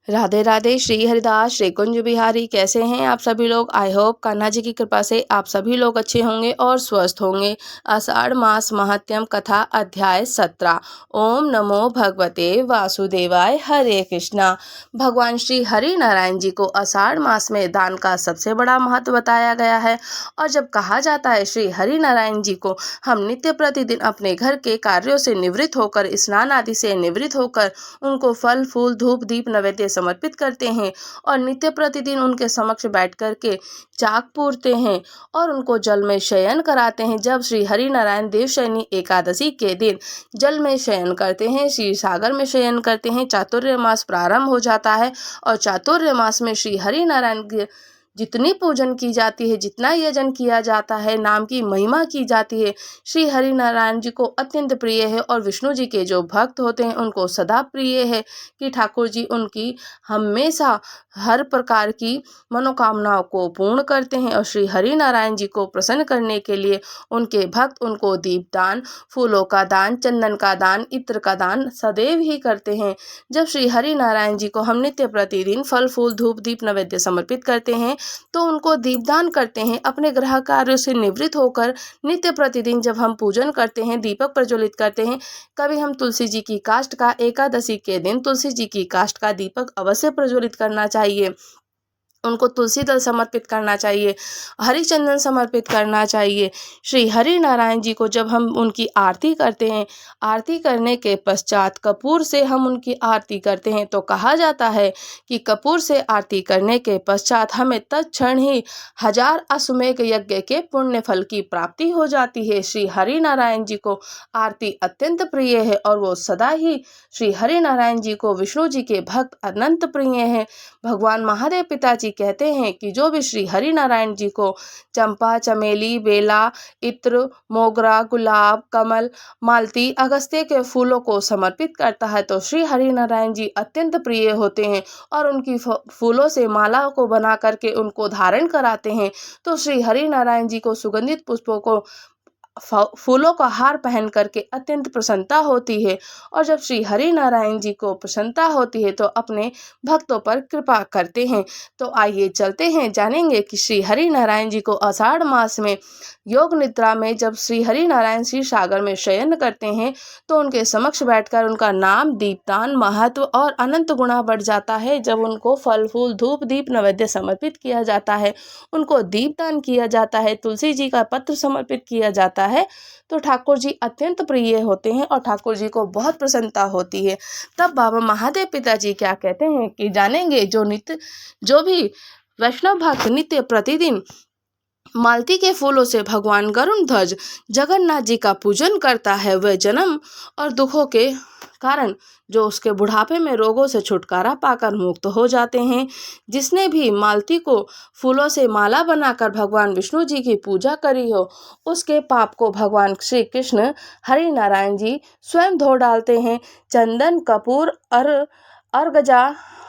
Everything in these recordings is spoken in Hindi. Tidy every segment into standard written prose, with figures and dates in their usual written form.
राधे राधे। श्री हरिदास, श्री कुंज बिहारी। कैसे हैं आप सभी लोग? आई होप कान्हा जी की कृपा से आप सभी लोग अच्छे होंगे और स्वस्थ होंगे। आषाढ़ मास महात्म्यम कथा अध्याय 17। ओम नमो भगवते वासुदेवाय। हरे कृष्णा। भगवान श्री हरि नारायण जी को आषाढ़ मास में दान का सबसे बड़ा महत्व बताया गया है। और जब कहा जाता है श्री हरि नारायण जी को हम नित्य प्रतिदिन अपने घर के कार्यों से निवृत्त होकर, स्नान आदि से निवृत्त होकर उनको फल फूल धूप दीप नैवेद्य समर्पित करते हैं और नित्य प्रतिदिन उनके समक्ष बैठ कर के चाक पूरते हैं और उनको जल में शयन कराते हैं। जब श्री हरि नारायण देवशयनी एकादशी के दिन जल में शयन करते हैं, श्री सागर में शयन करते हैं, चातुर्य मास प्रारंभ हो जाता है। और चातुर्य मास में श्री हरि नारायण जितनी पूजन की जाती है, जितना यजन किया जाता है, नाम की महिमा की जाती है, श्री हरि नारायण जी को अत्यंत प्रिय है। और विष्णु जी के जो भक्त होते हैं उनको सदा प्रिय है कि ठाकुर जी उनकी हमेशा हर प्रकार की मनोकामनाओं को पूर्ण करते हैं। और श्री हरि नारायण जी को प्रसन्न करने के लिए उनके भक्त उनको दीपदान, फूलों का दान, चंदन का दान, इत्र का दान सदैव ही करते हैं। जब श्री हरि नारायण जी को हम नित्य प्रतिदिन फल फूल धूप दीप नैवेद्य समर्पित करते हैं तो उनको दीपदान करते हैं। अपने ग्रह कार्यों से निवृत्त होकर नित्य प्रतिदिन जब हम पूजन करते हैं, दीपक प्रज्वलित करते हैं, कभी हम तुलसी जी की काष्ठ का, एकादशी के दिन तुलसी जी की काष्ठ का दीपक अवश्य प्रज्वलित करना चाहिए। उनको तुलसी दल समर्पित करना चाहिए, हरि चंदन समर्पित करना चाहिए। श्री हरि नारायण जी को जब हम उनकी आरती करते हैं, आरती करने के पश्चात कपूर से हम उनकी आरती करते हैं तो कहा जाता है कि कपूर से आरती करने के पश्चात हमें तत्क्षण ही 1000 अश्वमेध यज्ञ के पुण्य फल की प्राप्ति हो जाती है। श्री हरि नारायण जी को आरती अत्यंत प्रिय है और वो सदा ही श्री हरि नारायण जी को विष्णु जी के भक्त अनंत प्रिय हैं। भगवान महादेव पिताजी कहते हैं कि जो भी श्री हरि नारायण जी को चंपा, चमेली, बेला, इत्र, मोगरा, गुलाब, कमल, मालती, अगस्त्य के फूलों को समर्पित करता है तो श्री हरि नारायण जी अत्यंत प्रिय होते हैं और उनकी फूलों से माला को बना करके उनको धारण कराते हैं तो श्री हरि नारायण जी को सुगंधित पुष्पों को फूलों का हार पहन करके अत्यंत प्रसन्नता होती है। और जब श्री हरि नारायण जी को प्रसन्नता होती है तो अपने भक्तों पर कृपा करते हैं। तो आइए चलते हैं, जानेंगे कि श्री हरि नारायण जी को आषाढ़ मास में योग निद्रा में जब श्री हरि नारायण श्री सागर में शयन करते हैं तो उनके समक्ष बैठकर उनका नाम, दीपदान, महत्व और अनंत गुणा बढ़ जाता है। जब उनको फल फूल धूप दीप नैवेद्य समर्पित किया जाता है, उनको दीपदान किया जाता है, तुलसी जी का पत्र समर्पित किया जाता है तो ठाकुर जी अत्यंत प्रिय होते हैं और ठाकुर जी को बहुत प्रसन्नता होती है। तब बाबा महादेव पिताजी क्या कहते हैं कि जानेंगे, जो भी वैष्णव भक्त नित्य प्रतिदिन मालती के फूलों से भगवान गरुण ध्वज जगन्नाथ जी का पूजन करता है वह जन्म और दुखों के कारण जो उसके बुढ़ापे में रोगों से छुटकारा पाकर मुक्त हो जाते हैं। जिसने भी मालती को फूलों से माला बनाकर भगवान विष्णु जी की पूजा करी हो उसके पाप को भगवान श्री कृष्ण हरि नारायण जी स्वयं धो डालते हैं। चंदन, कपूर, अर्गजा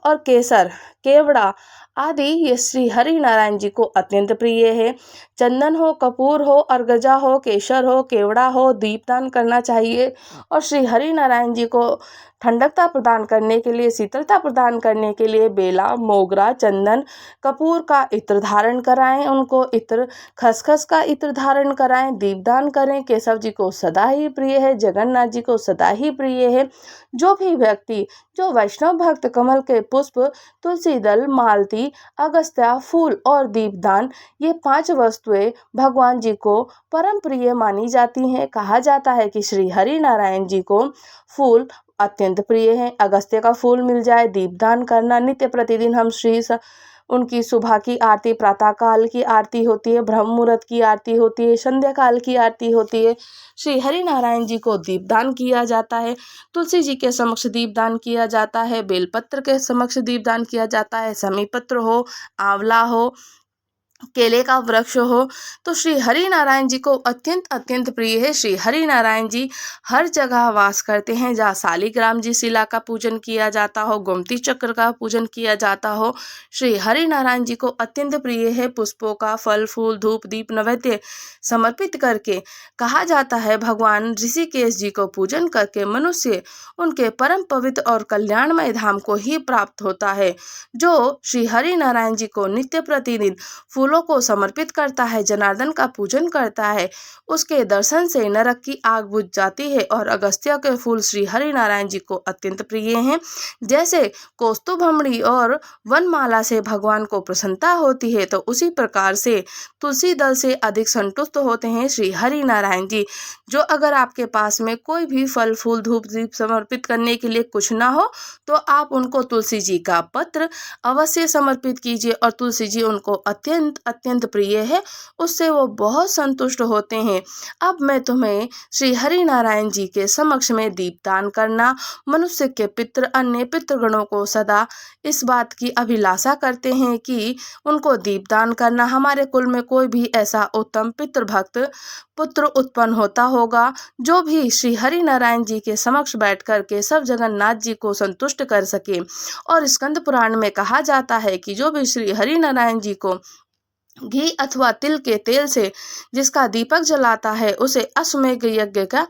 और केसर, केवड़ा आदि ये श्री हरि नारायण जी को अत्यंत प्रिय है। चंदन हो, कपूर हो, अर्गजा हो, केसर हो, केवड़ा हो, दीपदान करना चाहिए। और श्री हरि नारायण जी को ठंडकता प्रदान करने के लिए, शीतलता प्रदान करने के लिए बेला, मोगरा, चंदन, कपूर का इत्र धारण कराएं, उनको इत्र, खसखस का इत्र धारण कराएं, दीपदान करें। केशव जी को सदा ही प्रिय है, जगन्नाथ जी को सदा ही प्रिय है। जो भी व्यक्ति, जो वैष्णव भक्त कमल के पुष्प, तुलसी दल, मालती, अगस्त्या फूल और दीपदान, ये 5 वस्तुएं भगवान जी को परम प्रिय मानी जाती हैं। कहा जाता है कि श्री हरि नारायण जी को फूल अत्यंत प्रिय है। अगस्त्य का फूल मिल जाए, दीपदान करना। नित्य प्रतिदिन हम उनकी सुबह की आरती, प्रातः काल की आरती होती है, ब्रह्म मुहूर्त की आरती होती है, संध्या काल की आरती होती है। श्री हरि नारायण जी को दीपदान किया जाता है, तुलसी जी के समक्ष दीपदान किया जाता है, बेलपत्र के समक्ष दीपदान किया जाता है, समी पत्र हो, आंवला हो, केले का वृक्ष हो तो श्री हरि नारायण जी को अत्यंत अत्यंत प्रिय है। श्री हरि नारायण जी हर जगह वास करते हैं, जहाँ शालिग्राम जी शिला का पूजन किया जाता हो, गोमती चक्र का पूजन किया जाता हो, श्री हरि नारायण जी को अत्यंत प्रिय है। पुष्पों का फल फूल धूप दीप नैवेद्य समर्पित करके कहा जाता है भगवान ऋषिकेश जी को पूजन करके मनुष्य उनके परम पवित्र और कल्याणमय धाम को ही प्राप्त होता है। जो श्री हरि नारायण जी को नित्य प्रतिदिन फूलों को समर्पित करता है, जनार्दन का पूजन करता है, उसके दर्शन से नरक की आग बुझ जाती है। और अगस्त्य के फूल श्री हरि नारायण जी को अत्यंत प्रिय हैं। जैसे कौस्तुभमणि और वनमाला से भगवान को प्रसन्नता होती है, तो उसी प्रकार से तुलसी दल से अधिक संतुष्ट होते हैं श्री हरि नारायण जी। जो अगर आपके पास में कोई भी फल फूल धूप दीप समर्पित करने के लिए कुछ ना हो, तो आप उनको तुलसी जी का पत्र अवश्य समर्पित कीजिए, और तुलसी जी उनको अत्यंत अत्यंत प्रिय है, उससे वो बहुत संतुष्ट होते हैं। अब मैं तुम्हें श्री हरि नारायण जी के समक्ष में दीपदान करना, मनुष्य के पितृ अन्य पितृगणों को सदा इस बात की अभिलाषा करते हैं कि उनको दीपदान करना। हमारे कुल में कोई भी ऐसा उत्तम पितृभक्त पुत्र उत्पन्न होता होगा जो भी श्री हरि नारायण जी के समक्ष बैठ कर के सब जगन्नाथ जी को संतुष्ट कर सके। और स्कंद पुराण में कहा जाता है कि जो भी श्री हरि नारायण जी को घी अथवा तिल के तेल से जिसका दीपक जलाता है, उसे अश्वमेध यज्ञ का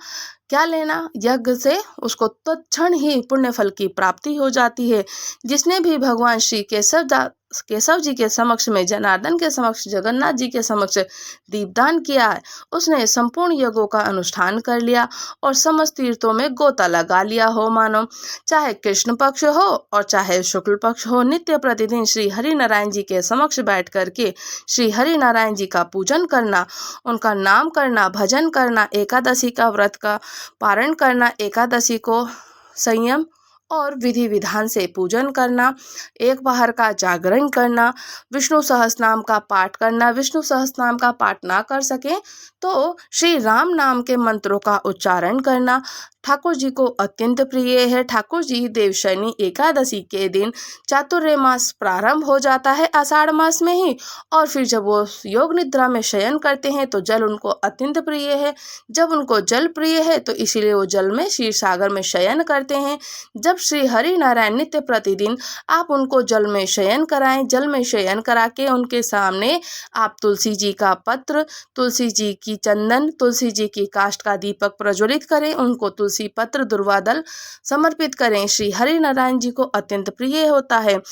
क्या लेना, यज्ञ से उसको तत्क्षण ही पुण्य फल की प्राप्ति हो जाती है। जिसने भी भगवान श्री केशव जी के समक्ष में, जनार्दन के समक्ष, जगन्नाथ जी के समक्ष दीपदान किया है, उसने संपूर्ण यज्ञों का अनुष्ठान कर लिया और समस्त तीर्थों में गोता लगा लिया हो मानो। चाहे कृष्ण पक्ष हो और चाहे शुक्ल पक्ष हो, नित्य प्रतिदिन श्री हरि नारायण जी के समक्ष बैठ करके श्री हरि नारायण जी का पूजन करना, उनका नाम करना, भजन करना, एकादशी का व्रत का पारण करना, एकादशी को संयम और विधि विधान से पूजन करना, एक पहर का जागरण करना, विष्णु सहस्रनाम का पाठ करना। विष्णु सहस्रनाम का पाठ ना कर सके तो श्री राम नाम के मंत्रों का उच्चारण करना ठाकुर जी को अत्यंत प्रिय है। ठाकुर जी देवशयनी एकादशी के दिन चातुर्य मास प्रारंभ हो जाता है आषाढ़ मास में ही, और फिर जब वो योग निद्रा में शयन करते हैं तो जल उनको अत्यंत प्रिय है। जब उनको जल प्रिय है तो इसीलिए वो जल में क्षीर सागर में शयन करते हैं। जब श्री हरि नारायण नित्य प्रतिदिन आप उनको जल में शयन कराएं, जल में शयन करा के उनके सामने आप तुलसी जी का पत्र, तुलसी जी की चंदन, तुलसी जी की काष्ठ का दीपक प्रज्वलित करें, उनको तुलसी पत्र दुर्वादल समर्पित करें। श्री हरि नारायण जी को अत्यंत प्रिय होता है।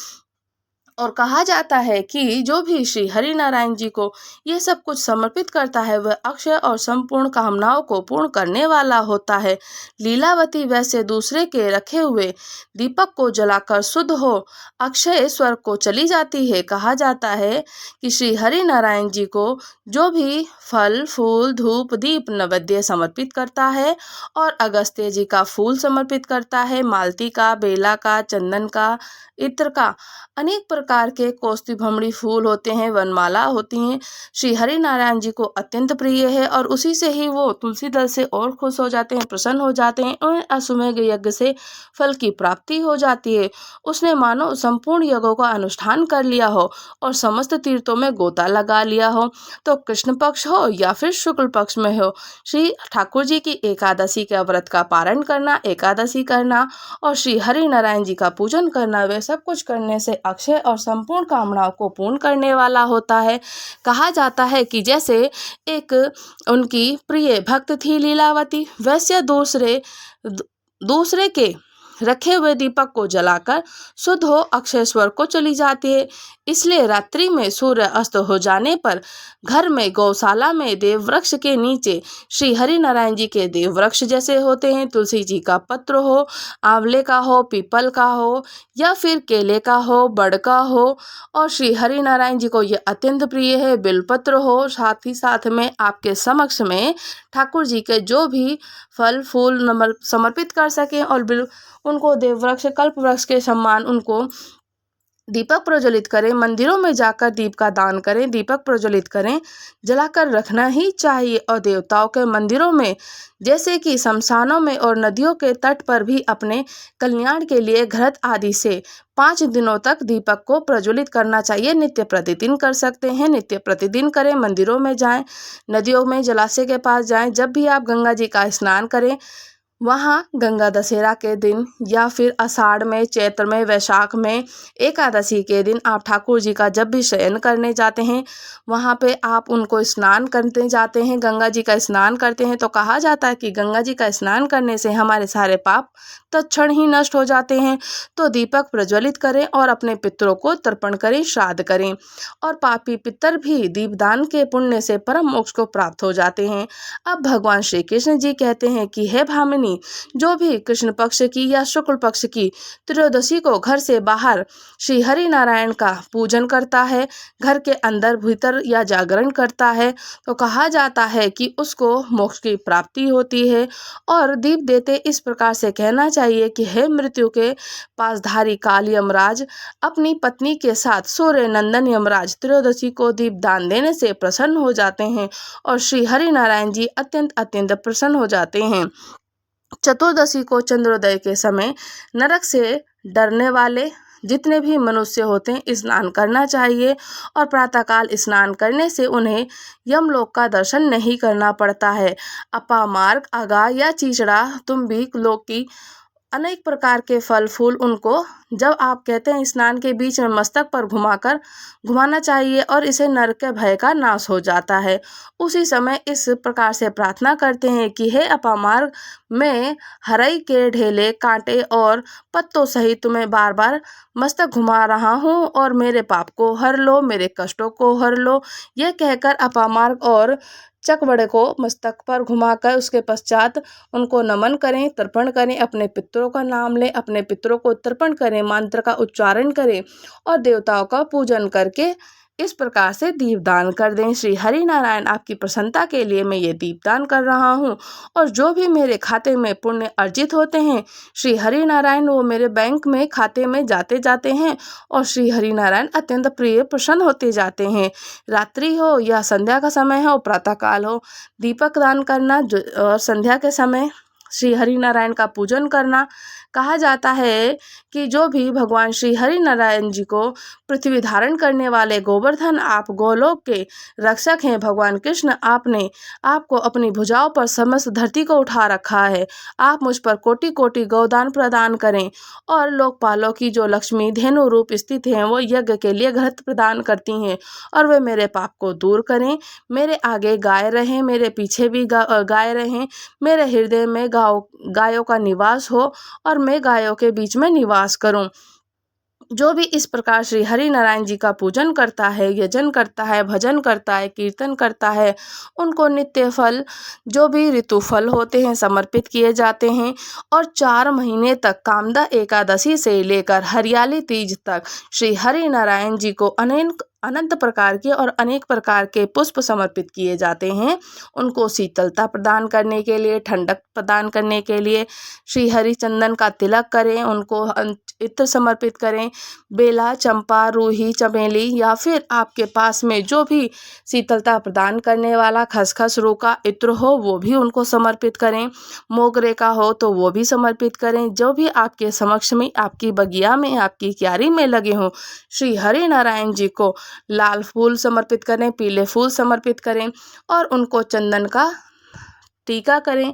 और कहा जाता है कि जो भी श्री हरि नारायण जी को ये सब कुछ समर्पित करता है, वह अक्षय और संपूर्ण कामनाओं को पूर्ण करने वाला होता है। लीलावती वैसे दूसरे के रखे हुए दीपक को जलाकर शुद्ध हो अक्षय स्वर्ग को चली जाती है। कहा जाता है कि श्री हरि नारायण जी को जो भी फल फूल धूप दीप नैवेद्य समर्पित करता है, और अगस्त्य जी का फूल समर्पित करता है, मालती का, बेला का, चंदन का, इत्र का, अनेक प्रकार के कौस्तुभमणि फूल होते हैं, वनमाला होती हैं, श्री हरि नारायण जी को अत्यंत प्रिय है। और उसी से ही वो तुलसी दल से और खुश हो जाते हैं, प्रसन्न हो जाते हैं, और अश्वमेध यज्ञ से फल की प्राप्ति हो जाती है। उसने मानो संपूर्ण यज्ञों का अनुष्ठान कर लिया हो और समस्त तीर्थों में गोता लगा लिया हो। तो कृष्ण पक्ष हो या फिर शुक्ल पक्ष में हो, श्री ठाकुर जी की एकादशी का व्रत का पारण करना, एकादशी करना और श्री हरि नारायण जी का पूजन करना, वे सब कुछ करने से अक्षय और संपूर्ण कामनाओं को पूर्ण करने वाला होता है। कहा जाता है कि जैसे एक उनकी प्रिय भक्त थी लीलावती, वैसे दूसरे के रखे हुए दीपक को जलाकर शुद्ध हो अक्षय स्वर्ग को चली जाती है। इसलिए रात्रि में सूर्य अस्त हो जाने पर घर में गौशाला में देव वृक्ष के नीचे श्री हरि नारायण जी के देव वृक्ष जैसे होते हैं, तुलसी जी का पत्र हो, आंवले का हो, पीपल का हो या फिर केले का हो, बड़ का हो, और श्री हरि नारायण जी को ये अत्यंत प्रिय है, बेलपत्र हो। साथ ही साथ में आपके समक्ष में ठाकुर जी के जो भी फल फूल समर्पित कर सकें और उनको देव वृक्ष कल्प वृक्ष के समान उनको दीपक प्रज्वलित करें, मंदिरों में जाकर दीप का दान करें, दीपक प्रज्वलित करें, जलाकर रखना ही चाहिए। और देवताओं के मंदिरों में, जैसे कि शमशानों में और नदियों के तट पर भी अपने कल्याण के लिए घृत आदि से 5 दिनों तक दीपक को प्रज्वलित करना चाहिए। नित्य प्रतिदिन कर सकते हैं, नित्य प्रतिदिन करें। मंदिरों में जाएं, नदियों में, जलाशय के पास जाएं। जब भी आप गंगा जी का स्नान करें, वहाँ गंगा दशहरा के दिन या फिर आषाढ़ में, चैत्र में, वैशाख में, एकादशी के दिन आप ठाकुर जी का जब भी शयन करने जाते हैं, वहाँ पे आप उनको स्नान करते जाते हैं, गंगा जी का स्नान करते हैं, तो कहा जाता है कि गंगा जी का स्नान करने से हमारे सारे पाप तत्क्षण ही नष्ट हो जाते हैं। तो दीपक प्रज्वलित करें और अपने पितरों को तर्पण करें, श्राद्ध करें। और पापी पितर भी दीपदान के पुण्य से परम मोक्ष को प्राप्त हो जाते हैं। अब भगवान श्री कृष्ण जी कहते हैं कि हे भामिनी, जो भी कृष्ण पक्ष की या शुक्ल पक्ष की त्रयोदशी को घर से बाहर श्री हरि नारायण का पूजन करता है, घर के अंदर भीतर या जागरण करता है, तो कहा जाता है कि उसको मोक्ष की प्राप्ति होती है। और दीप देते इस प्रकार से कहना चाहिए कि हे मृत्यु के पासधारी काल यमराज, अपनी पत्नी के साथ सूर्य नंदन यमराज त्रयोदशी को दीप दान देने से प्रसन्न हो जाते हैं और श्री हरि नारायण जी अत्यंत अत्यंत प्रसन्न हो जाते हैं। चतुर्दशी को चंद्रोदय के समय नरक से डरने वाले जितने भी मनुष्य होते हैं स्नान करना चाहिए। और प्रातःकाल स्नान करने से उन्हें यमलोक का दर्शन नहीं करना पड़ता है। अपामार्ग, अगा या चीचड़ा, तुम्बी, लौकी, अनेक प्रकार के फल फूल उनको जब आप कहते हैं स्नान के बीच में मस्तक पर घुमाना चाहिए और इसे नरक के भय का नाश हो जाता है। उसी समय इस प्रकार से प्रार्थना करते हैं कि हे अपामार्ग, मैं हरई के ढेले, कांटे और पत्तों सहित तुम्हें बार बार मस्तक घुमा रहा हूँ और मेरे पाप को हर लो, मेरे कष्टों को हर लो। यह कहकर अपामार्ग और चकबड़े को मस्तक पर घुमाकर उसके पश्चात उनको नमन करें, तर्पण करें, अपने पितरों का नाम लें, अपने पितरों को तर्पण करें, मंत्र का उच्चारण करें और देवताओं का पूजन करके इस प्रकार से दीपदान कर दें। श्री हरि नारायण, आपकी प्रसन्नता के लिए मैं ये दीपदान कर रहा हूँ और जो भी मेरे खाते में पुण्य अर्जित होते हैं, श्री हरि नारायण वो मेरे बैंक में खाते में जाते जाते हैं और श्री हरि नारायण अत्यंत प्रिय प्रसन्न होते जाते हैं। रात्रि हो या संध्या का समय हो, प्रातःकाल हो, दीपक दान करना और संध्या के समय श्री हरि नारायण का पूजन करना। कहा जाता है कि जो भी भगवान श्री हरि नारायण जी को पृथ्वी धारण करने वाले गोवर्धन, आप गोलोक के रक्षक हैं। भगवान कृष्ण, आपने आपको अपनी भुजाओं पर समस्त धरती को उठा रखा है। आप मुझ पर कोटि कोटि गौदान प्रदान करें और लोकपालों की जो लक्ष्मी धेनु रूप स्थित हैं वो यज्ञ के लिए घृत प्रदान करती हैं और वे मेरे पाप को दूर करें। मेरे आगे गाय रहें, मेरे पीछे भी गाय रहें, मेरे हृदय में गायों का निवास हो और मैं गायों के बीच में निवास करूं। जो भी इस प्रकार श्री हरि नारायण जी का पूजन करता है, यजन करता है, भजन करता है, कीर्तन करता है, उनको नित्य फल जो भी ऋतु फल होते हैं समर्पित किए जाते हैं। और 4 महीने तक कामदा एकादशी से लेकर हरियाली तीज तक श्री हरि नारायण जी को अनंत प्रकार के और अनेक प्रकार के पुष्प समर्पित किए जाते हैं। उनको शीतलता प्रदान करने के लिए, ठंडक प्रदान करने के लिए श्री हरि चंदन का तिलक करें, उनको इत्र समर्पित करें। बेला, चंपा, रूही, चमेली या फिर आपके पास में जो भी शीतलता प्रदान करने वाला खसखस, रूह का इत्र हो वो भी उनको समर्पित करें। मोगरे का हो तो वो भी समर्पित करें। जो भी आपके समक्ष में, आपकी बगिया में, आपकी क्यारी में लगे हों, श्री हरि नारायण जी को लाल फूल समर्पित करें, पीले फूल समर्पित करें और उनको चंदन का टीका करें,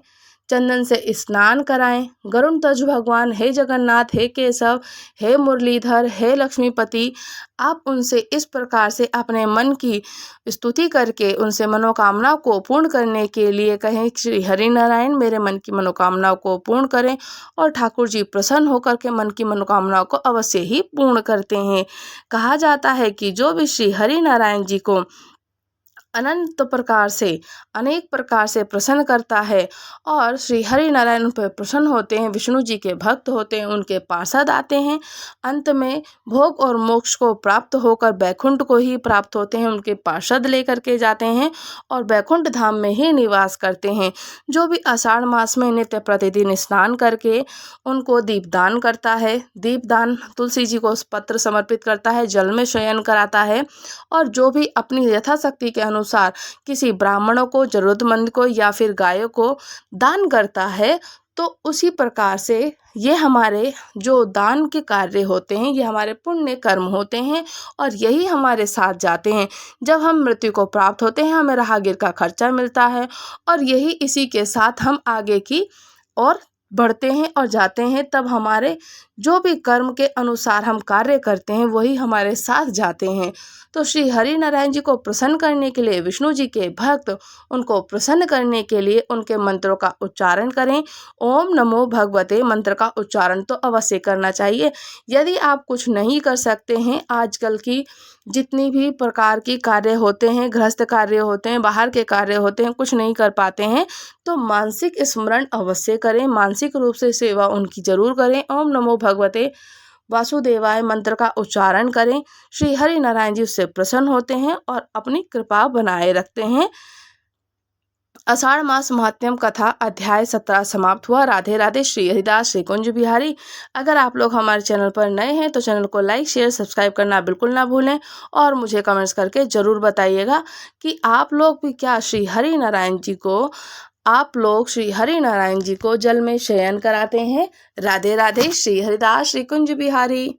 चंदन से स्नान कराएं। गरुण ध्वज भगवान, हे जगन्नाथ, हे केशव, हे मुरलीधर, हे लक्ष्मीपति, आप उनसे इस प्रकार से अपने मन की स्तुति करके उनसे मनोकामनाओं को पूर्ण करने के लिए कहें, श्री हरि नारायण मेरे मन की मनोकामनाओं को पूर्ण करें। और ठाकुर जी प्रसन्न होकर के मन की मनोकामनाओं को अवश्य ही पूर्ण करते हैं। कहा जाता है कि जो भी श्री हरि नारायण जी को अनंत प्रकार से अनेक प्रकार से प्रसन्न करता है और श्री हरि नारायण पर प्रसन्न होते हैं, विष्णु जी के भक्त होते हैं, उनके पार्षद आते हैं, अंत में भोग और मोक्ष को प्राप्त होकर बैकुंठ को ही प्राप्त होते हैं, उनके पार्षद लेकर के जाते हैं और बैकुंठ धाम में ही निवास करते हैं। जो भी आषाढ़ मास में नित्य प्रतिदिन स्नान करके उनको दीपदान करता है, दीपदान तुलसी जी को पत्र समर्पित करता है, जल में शयन कराता है और जो भी अपनी यथाशक्ति के अनुसार किसी ब्राह्मणों को, जरूरतमंद को या फिर गायों को दान करता है, तो उसी प्रकार से ये हमारे जो दान के कार्य होते हैं, ये हमारे पुण्य कर्म होते हैं और यही हमारे साथ जाते हैं। जब हम मृत्यु को प्राप्त होते हैं, हमें राहगीर का खर्चा मिलता है और यही इसी के साथ हम आगे की और बढ़ते हैं और जाते हैं। तब हमारे जो भी कर्म के अनुसार हम कार्य करते हैं, वही हमारे साथ जाते हैं। तो श्री हरि नारायण जी को प्रसन्न करने के लिए विष्णु जी के भक्त उनको प्रसन्न करने के लिए उनके मंत्रों का उच्चारण करें। ओम नमो भगवते मंत्र का उच्चारण तो अवश्य करना चाहिए। यदि आप कुछ नहीं कर सकते हैं, आजकल की जितनी भी प्रकार की कार्य होते हैं, गृहस्थ कार्य होते हैं, बाहर के कार्य होते हैं, कुछ नहीं कर पाते हैं, तो मानसिक स्मरण अवश्य करें, मानसिक रूप से सेवा उनकी जरूर करें। ओम नमो भगवते वासुदेवाय मंत्र का उच्चारण करें। श्री हरि नारायण जी उससे प्रसन्न होते हैं और अपनी कृपा बनाए रखते हैं। आषाढ़ मास महात्म्यम कथा अध्याय 17 समाप्त हुआ। राधे राधे। श्री हरिदास श्री कुंज बिहारी। अगर आप लोग हमारे चैनल पर नए हैं तो चैनल को लाइक शेयर सब्सक्राइब करना बिल्कुल ना भूलें और मुझे कमेंट्स करके ज़रूर बताइएगा कि आप लोग भी क्या श्री हरि नारायण जी को जल में शयन कराते हैं। राधे राधे। श्री हरिदास श्री कुंज बिहारी।